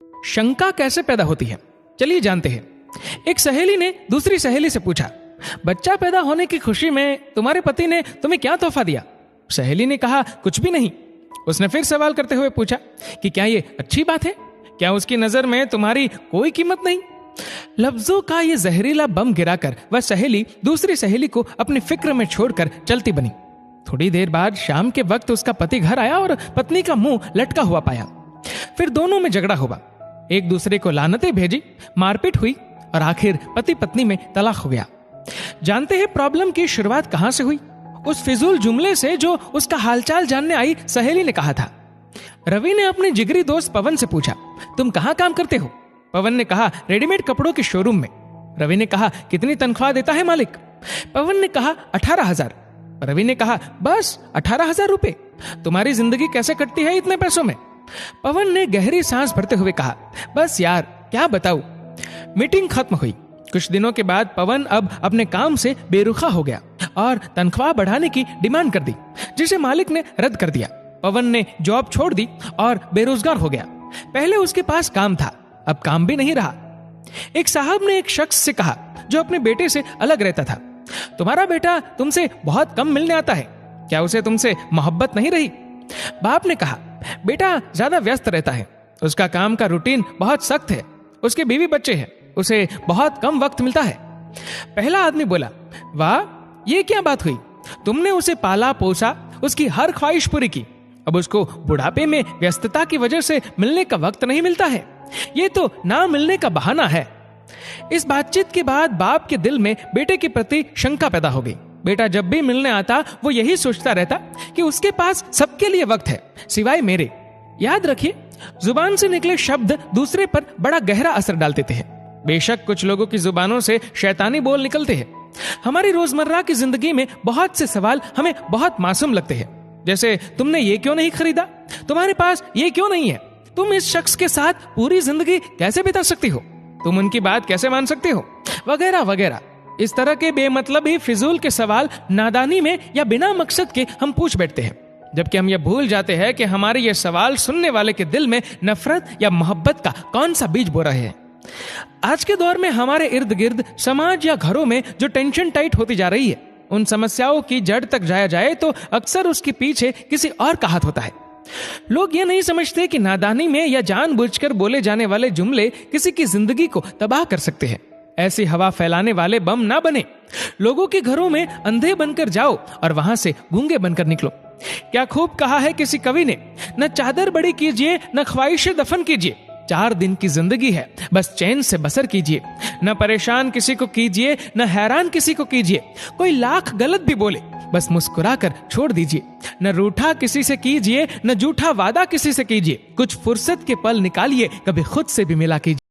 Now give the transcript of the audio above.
शंका कैसे पैदा होती है, चलिए जानते हैं। एक सहेली ने दूसरी सहेली से पूछा, बच्चा पैदा होने की खुशी में तुम्हारे पति ने तुम्हें क्या तोहफा दिया? सहेली ने कहा, कुछ भी नहीं। उसने फिर सवाल करते हुए पूछा कि क्या ये अच्छी बात है? क्या उसकी नजर में तुम्हारी कोई कीमत नहीं? लफ्जों का ये जहरीला बम गिराकर वह सहेली दूसरी सहेली को अपनी फिक्र में छोड़कर चलती बनी। थोड़ी देर बाद शाम के वक्त उसका पति घर आया और पत्नी का मुंह लटका हुआ पाया। फिर दोनों में झगड़ा हुआ, एक दूसरे को लानतें भेजी, मारपीट हुई और आखिर पति पत्नी में तलाक हो गया। जानते हैं प्रॉब्लम की शुरुआत कहां से हुई? उस फिजूल जुमले से जो उसका हालचाल जानने आई सहेली ने कहा था। रवि ने अपने जिगरी दोस्त पवन से पूछा, तुम कहां काम करते हो? पवन ने कहा, रेडीमेड कपड़ों के शोरूम में। रवि ने कहा, कितनी तनख्वाह देता है मालिक? पवन ने कहा, 18,000। रवि ने कहा, बस 18,000 रुपए? तुम्हारी जिंदगी कैसे कटती है इतने पैसों में? पवन ने गहरी सांस भरते हुए कहा, बस यार क्या बताऊं। मीटिंग खत्म हुई। कुछ दिनों के बाद पवन अब अपने काम से बेरुखा हो गया और तनख्वाह बढ़ाने की डिमांड कर दी, जिसे मालिक ने रद्द कर दिया। पवन ने जॉब छोड़ दी और बेरोजगार हो गया। पहले उसके पास काम था, अब काम भी नहीं रहा। एक साहब ने एक शख्स से कहा जो अपने बेटे से अलग रहता था, तुम्हारा बेटा तुमसे बहुत कम मिलने आता है, क्या उसे तुमसे मोहब्बत नहीं रही? बाप ने कहा, बेटा ज्यादा व्यस्त रहता है, उसका काम का रूटीन बहुत सख्त है, उसके बीवी बच्चे हैं, उसे बहुत कम वक्त मिलता है। पहला आदमी बोला, वाह ये क्या बात हुई, तुमने उसे पाला पोसा, उसकी हर ख्वाहिश पूरी की, अब उसको बुढ़ापे में व्यस्तता की वजह से मिलने का वक्त नहीं मिलता है, ये तो ना मिलने का बहाना है। इस बातचीत के बाद बाप के दिल में बेटे के प्रति शंका पैदा हो गई। बेटा जब भी मिलने आता वो यही सोचता रहता कि उसके पास सबके लिए वक्त है सिवाय मेरे। याद रखिए, जुबान से निकले शब्द दूसरे पर बड़ा गहरा असर डाल देते हैं। बेशक कुछ लोगों की जुबानों से शैतानी बोल निकलते हैं। हमारी रोजमर्रा की जिंदगी में बहुत से सवाल हमें बहुत मासूम लगते हैं, जैसे तुमने ये क्यों नहीं खरीदा, तुम्हारे पास ये क्यों नहीं है, तुम इस शख्स के साथ पूरी जिंदगी कैसे बिता सकती हो, तुम उनकी बात कैसे मान सकते हो, वगैरह वगैरह। इस तरह के बेमतलब ही फिजूल के सवाल नादानी में या बिना मकसद के हम पूछ बैठते हैं, जबकि हम ये भूल जाते हैं कि हमारे ये सवाल सुनने वाले के दिल में नफरत या मोहब्बत का कौन सा बीज बो रहे हैं। आज के दौर में हमारे इर्द गिर्द समाज या घरों में जो टेंशन टाइट होती जा रही है, उन समस्याओं की जड़ तक जाया जाए तो अक्सर उसके पीछे किसी और का हाथ होता है। लोग ये नहीं समझते कि नादानी में या जानबूझकर बोले जाने वाले जुमले किसी की जिंदगी को तबाह कर सकते हैं। ऐसी हवा फैलाने वाले बम ना बने। लोगों के घरों में अंधे बनकर जाओ और वहां से गूंगे बनकर निकलो। क्या खूब कहा है किसी कवि ने, न चादर बड़ी कीजिए न ख्वाहिशें दफन कीजिए, 4 दिन की जिंदगी है बस चैन से बसर कीजिए। न परेशान किसी को कीजिए न हैरान किसी को कीजिए, कोई लाख गलत भी बोले बस मुस्कुरा कर छोड़ दीजिए। न रूठा किसी से कीजिए न झूठा वादा किसी से कीजिए, कुछ फुर्सत के पल निकालिए, कभी खुद से भी मिला कीजिए।